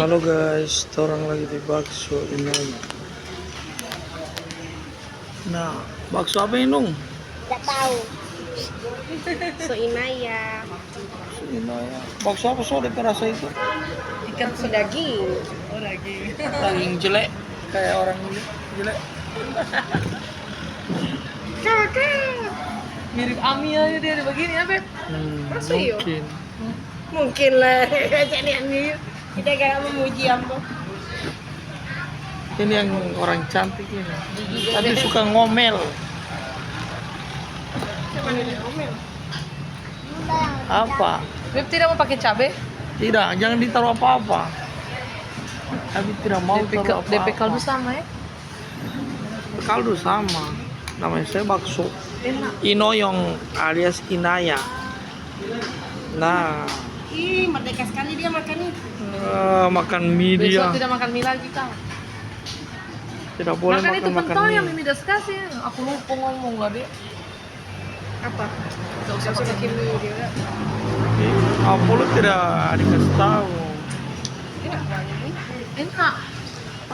Halo guys, orang lagi di bakso ini. Nah, bakso apa ini dong? Nggak tahu. So Inaya. Ini ya. Bakso apa so rasa itu? Ikan so daging. Oh lagi. Daging jelek, kayak orang jelek. Kakak. Mirip Ami aja dia ada begini ya Beb. Masa iya? Mungkin. Mungkin lah. Jadi ini kita gak memuji ambo. Ini yang orang cantik ini. Tapi suka ngomel. Apa? Beb tidak mau pakai cabai? Tidak, jangan ditaruh apa-apa. Tapi tidak mau taruh DP kaldu apa-apa. sama ya? Kaldu sama. Namanya saya bakso Enak. Inoyong alias Inaya. Nah, Ih, merdeka sekali dia makan itu. makan mie dia. Besok tidak makan mie lagi kau. Tidak boleh Makan itu makan pentol yang mie. Mimi das kasih. Aku lupa ngomong lah deh. Apa? Gak usah Sudah pakai kimi dia. Apa lu tidak dikasih tahu? Enak banget nih. Enak.